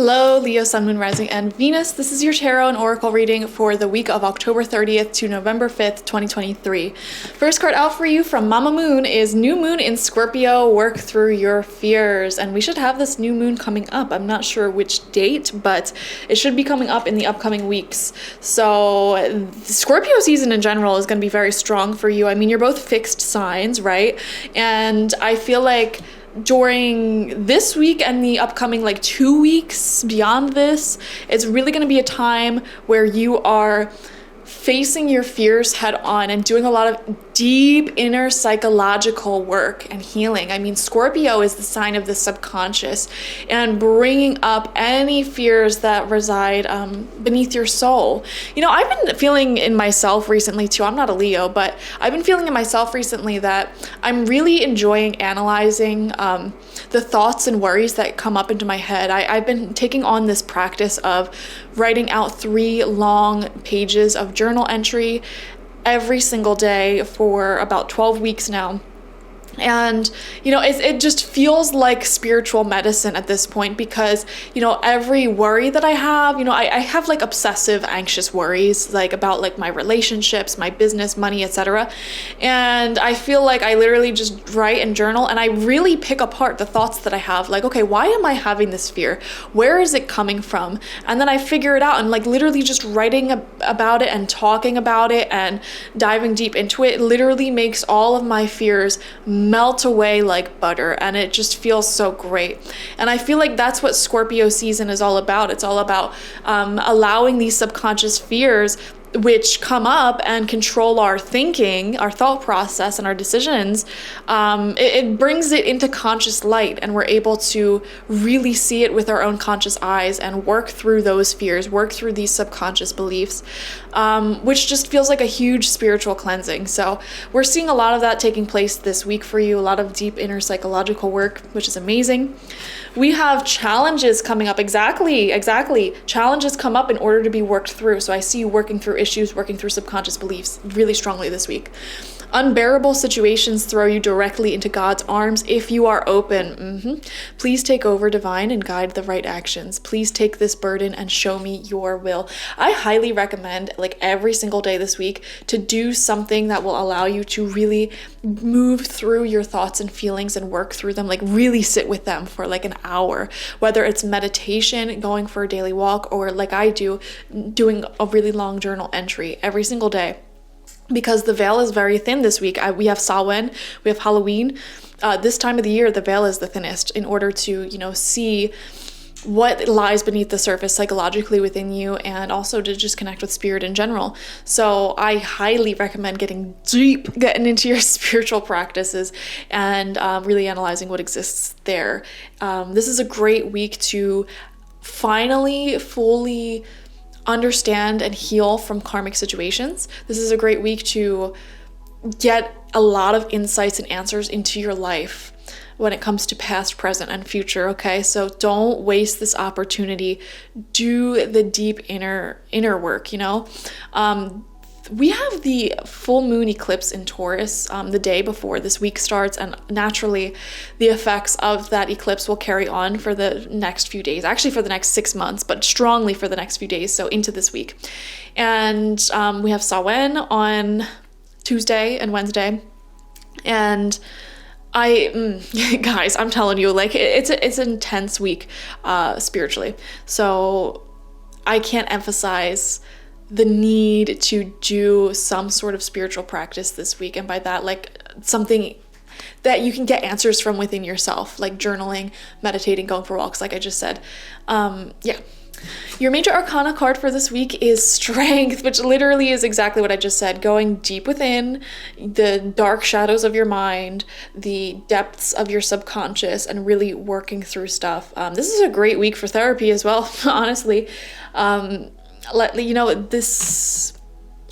Hello, Leo, Sun, Moon, Rising, and Venus. This is your tarot and oracle reading for the week of October 30th to November 5th, 2023. First card out for you from Mama Moon is New Moon in Scorpio, work through your fears. And we should have this new moon coming up. I'm not sure which date, but it should be coming up in the upcoming weeks. So the Scorpio season in general is going to be very strong for you. I mean, you're both fixed signs, right? And I feel like during this week and the upcoming 2 weeks beyond this, it's really going to be a time where you are facing your fears head on and doing a lot of deep inner psychological work and healing. I mean, Scorpio is the sign of the subconscious and bringing up any fears that reside beneath your soul. You know, I've been feeling in myself recently too, I'm not a Leo, but I've been feeling in myself recently that I'm really enjoying analyzing the thoughts and worries that come up into my head. I've been taking on this practice of writing out 3 long pages of journal entry every single day for about 12 weeks now. And, you know, it just feels like spiritual medicine at this point because, you know, every worry that I have, you know, I have obsessive, anxious worries, about my relationships, my business, money, etc. And I feel like I literally just write and journal and I really pick apart the thoughts that I have. Okay, why am I having this fear? Where is it coming from? And then I figure it out and literally just writing about it and talking about it and diving deep into it literally makes all of my fears melt away like butter, and it just feels so great. And I feel like that's what Scorpio season is all about. It's all about allowing these subconscious fears which come up and control our thinking, our thought process, and our decisions. It brings it into conscious light, and we're able to really see it with our own conscious eyes and work through those fears, work through these subconscious beliefs, which just feels like a huge spiritual cleansing. So we're seeing a lot of that taking place this week for you, a lot of deep inner psychological work, which is amazing. We have challenges coming up. Exactly. Challenges come up in order to be worked through. So I see you working through issues, working through subconscious beliefs really strongly this week. Unbearable situations throw you directly into God's arms if you are open. Please take over, divine, and guide the right actions. Please take this burden and show me your will. I highly recommend every single day this week to do something that will allow you to really move through your thoughts and feelings and work through them, really sit with them for an hour, whether it's meditation, going for a daily walk, or I do, doing a really long journal entry every single day. Because the veil is very thin this week. We have Samhain, we have Halloween. This time of the year, the veil is the thinnest in order to, see what lies beneath the surface psychologically within you, and also to just connect with spirit in general. So I highly recommend getting into your spiritual practices and really analyzing what exists there. This is a great week to finally fully understand and heal from karmic situations. This is a great week to get a lot of insights and answers into your life when it comes to past, present, and future, okay? So don't waste this opportunity. Do the deep inner work, We have the full moon eclipse in Taurus the day before this week starts, and naturally the effects of that eclipse will carry on for the next few days, actually for the next 6 months, but strongly for the next few days, so into this week. And we have Samhain on Tuesday and Wednesday, and guys, I'm telling you, it's an intense week spiritually, so I can't emphasize the need to do some sort of spiritual practice this week. And by that, something that you can get answers from within yourself, journaling, meditating, going for walks, like I just said. Your major arcana card for this week is Strength, which literally is exactly what I just said, going deep within the dark shadows of your mind, the depths of your subconscious, and really working through stuff. This is a great week for therapy as well, honestly. This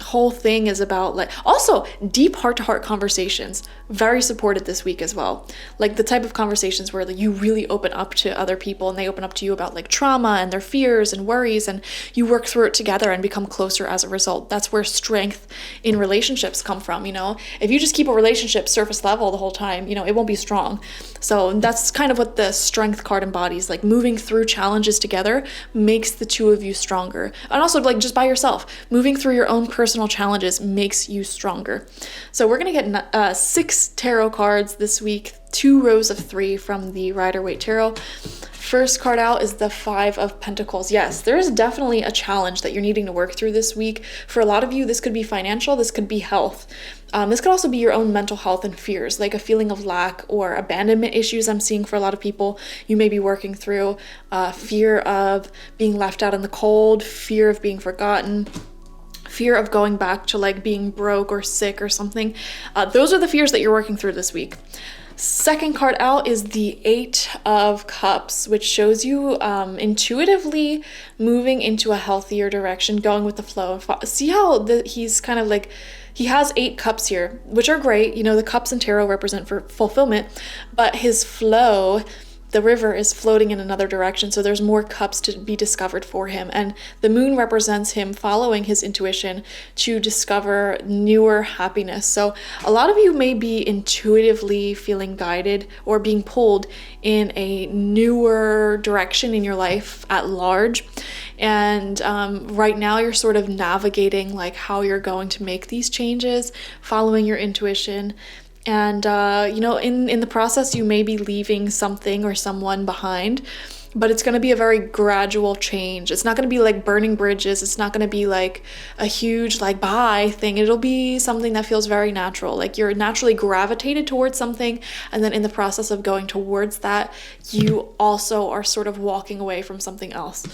whole thing is about like also deep heart-to-heart conversations, very supported this week as well. Like the type of conversations where like you really open up to other people and they open up to you about like trauma and their fears and worries, and you work through it together and become closer as a result. That's where strength in relationships come from. If you just keep a relationship surface level the whole time, it won't be strong. So that's kind of what the strength card embodies. Like moving through challenges together makes the two of you stronger. And also like just by yourself, moving through your own personal challenges makes you stronger. So we're going to get 6 tarot cards this week, 2 rows of 3 from the Rider-Waite Tarot. First card out is the 5 of Pentacles. Yes, there is definitely a challenge that you're needing to work through this week. For a lot of you, this could be financial, this could be health. This could also be your own mental health and fears, like a feeling of lack or abandonment issues I'm seeing for a lot of people. You may be working through fear of being left out in the cold, fear of being forgotten, fear of going back to like being broke or sick or something. Those are the fears that you're working through this week. Second card out is the 8 of Cups, which shows you intuitively moving into a healthier direction, going with the flow. See how he's kind of like, he has 8 cups here, which are great. The cups in tarot represent for fulfillment, but his flow, the river, is floating in another direction, so there's more cups to be discovered for him. And the moon represents him following his intuition to discover newer happiness. So a lot of you may be intuitively feeling guided or being pulled in a newer direction in your life at large. And right now you're sort of navigating like how you're going to make these changes, following your intuition. And, in the process, you may be leaving something or someone behind, but it's going to be a very gradual change. It's not going to be like burning bridges. It's not going to be like a huge like bye thing. It'll be something that feels very natural. Like you're naturally gravitated towards something. And then in the process of going towards that, you also are sort of walking away from something else.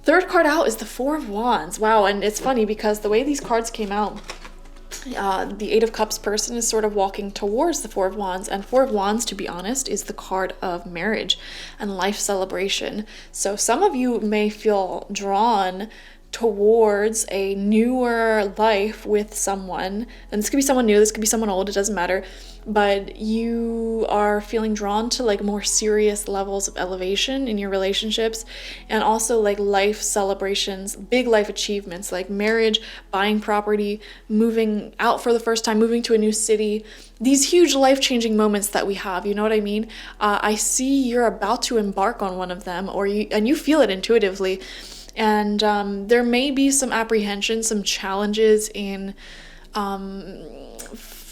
Third card out is the 4 of Wands. Wow. And it's funny because the way these cards came out, the 8 of Cups person is sort of walking towards the 4 of Wands, and 4 of Wands, to be honest, is the card of marriage and life celebration. So some of you may feel drawn towards a newer life with someone, and this could be someone new, this could be someone old, it doesn't matter, but you are feeling drawn to like more serious levels of elevation in your relationships, and also like life celebrations, big life achievements like marriage, buying property, moving out for the first time, moving to a new city, these huge life-changing moments that we have, you know what I mean? I see you're about to embark on one of them, and you feel it intuitively. And there may be some apprehension, some challenges in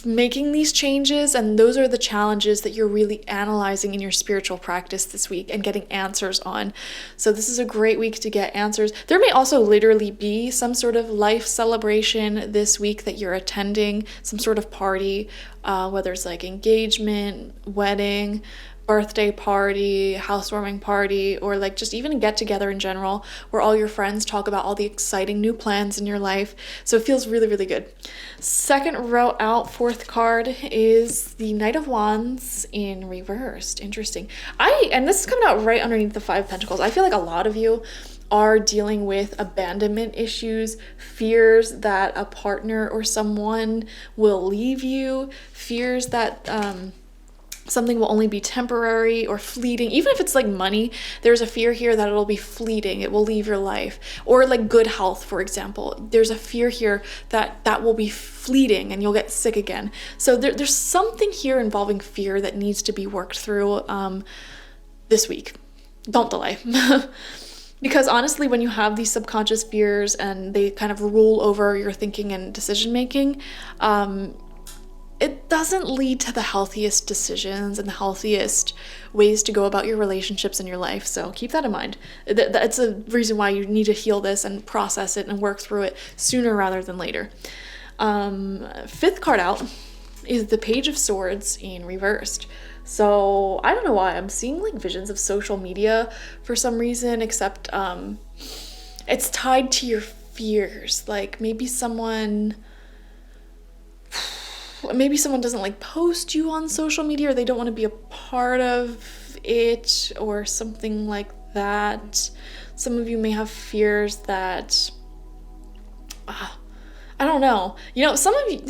making these changes, and those are the challenges that you're really analyzing in your spiritual practice this week and getting answers on. So this is a great week to get answers. There may also literally be some sort of life celebration this week that you're attending, some sort of party, whether it's like engagement, wedding, birthday party, housewarming party, or like just even a get together in general where all your friends talk about all the exciting new plans in your life. So it feels really, really good. Second row out, 4th card is the Knight of Wands in reversed. Interesting. And this is coming out right underneath the 5 of Pentacles. I feel like a lot of you are dealing with abandonment issues, fears that a partner or someone will leave you, fears that something will only be temporary or fleeting. Even if it's like money, there's a fear here that it'll be fleeting, it will leave your life. Or like good health, for example, there's a fear here that will be fleeting and you'll get sick again. So there's something here involving fear that needs to be worked through this week. Don't delay. Because honestly, when you have these subconscious fears and they kind of rule over your thinking and decision making, it doesn't lead to the healthiest decisions and the healthiest ways to go about your relationships in your life. So keep that in mind. That's a reason why you need to heal this and process it and work through it sooner rather than later. 5th card out is the Page of Swords in reversed. So I don't know why I'm seeing like visions of social media for some reason, except it's tied to your fears. Like maybe someone doesn't like post you on social media, or they don't want to be a part of it or something like that. Some of you may have fears that I don't know. Some of you,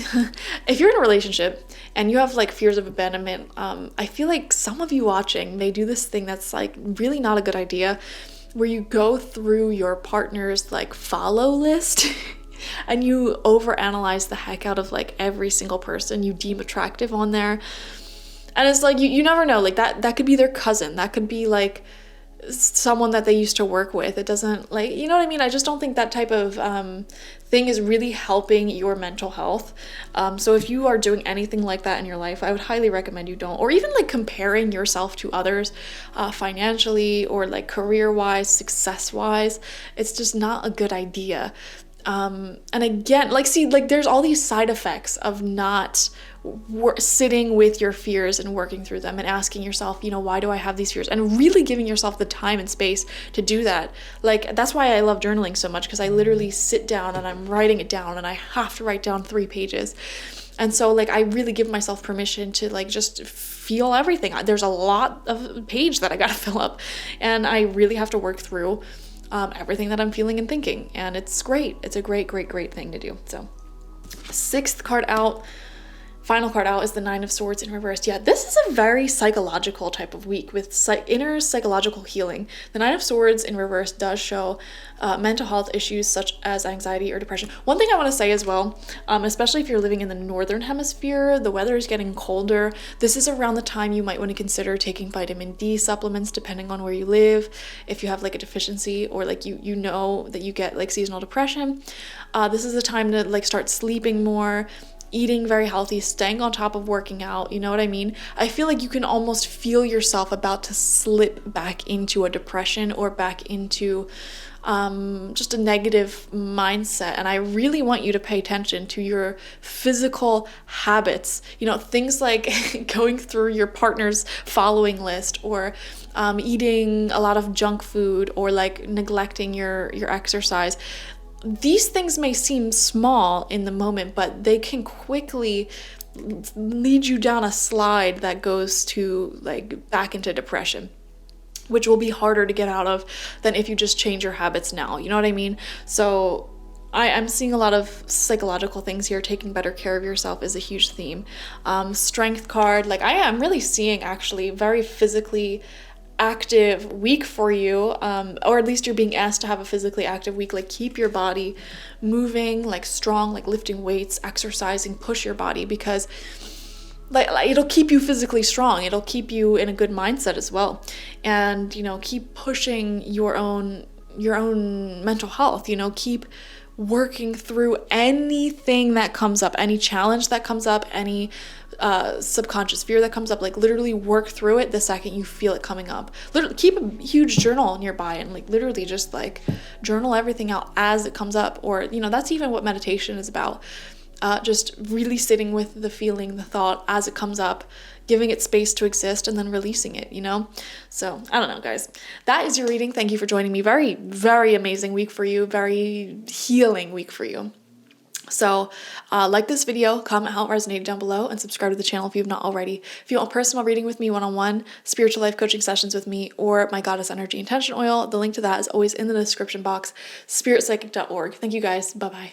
if you're in a relationship and you have like fears of abandonment, I feel like some of you watching may do this thing that's like really not a good idea, where you go through your partner's like follow list and you overanalyze the heck out of like every single person you deem attractive on there. And it's like, you never know, like that could be their cousin. That could be like someone that they used to work with. It doesn't, like, you know what I mean? I just don't think that type of thing is really helping your mental health. So if you are doing anything like that in your life, I would highly recommend you don't. Or even like comparing yourself to others financially or like career-wise, success-wise. It's just not a good idea. And again, like, see, like there's all these side effects of not sitting with your fears and working through them and asking yourself, why do I have these fears? And really giving yourself the time and space to do that. Like, that's why I love journaling so much, because I literally sit down and I'm writing it down, and I have to write down 3 pages. And so like I really give myself permission to like just feel everything. There's a lot of page that I gotta fill up, and I really have to work through everything that I'm feeling and thinking. And it's great. It's a great, great, great thing to do. So 6th card out, final card out, is the 9 of Swords in reverse. Yeah, this is a very psychological type of week with inner psychological healing. The 9 of Swords in reverse does show mental health issues such as anxiety or depression. One thing I want to say as well, especially if you're living in the northern hemisphere, the weather is getting colder. This is around the time you might want to consider taking vitamin D supplements, depending on where you live. If you have like a deficiency, or like you know that you get like seasonal depression, this is the time to like start sleeping more, eating very healthy, staying on top of working out. You know what I mean? I feel like you can almost feel yourself about to slip back into a depression or back into just a negative mindset. And I really want you to pay attention to your physical habits. Things like going through your partner's following list, or eating a lot of junk food, or like neglecting your exercise. These things may seem small in the moment, but they can quickly lead you down a slide that goes to like back into depression, which will be harder to get out of than if you just change your habits now. You know what I mean? So I'm seeing a lot of psychological things here. Taking better care of yourself is a huge theme. Strength card, like I'm really seeing actually very physically active week for you, or at least you're being asked to have a physically active week. Like, keep your body moving, like strong, like lifting weights, exercising, push your body, because like it'll keep you physically strong. It'll keep you in a good mindset as well. And keep pushing your own mental health. Keep working through anything that comes up, any challenge that comes up, any subconscious fear that comes up. Like, literally work through it the second you feel it coming up. Literally keep a huge journal nearby and like literally just like journal everything out as it comes up. Or that's even what meditation is about. Just really sitting with the feeling, the thought as it comes up, giving it space to exist, and then releasing it, So I don't know, guys. That is your reading. Thank you for joining me. Very, very amazing week for you. Very healing week for you. So like this video, comment how it resonated down below, and subscribe to the channel if you have not already. If you want personal reading with me, one-on-one, spiritual life coaching sessions with me, or my Goddess Energy Intention Oil, the link to that is always in the description box, spiritpsychic.org. Thank you guys. Bye-bye.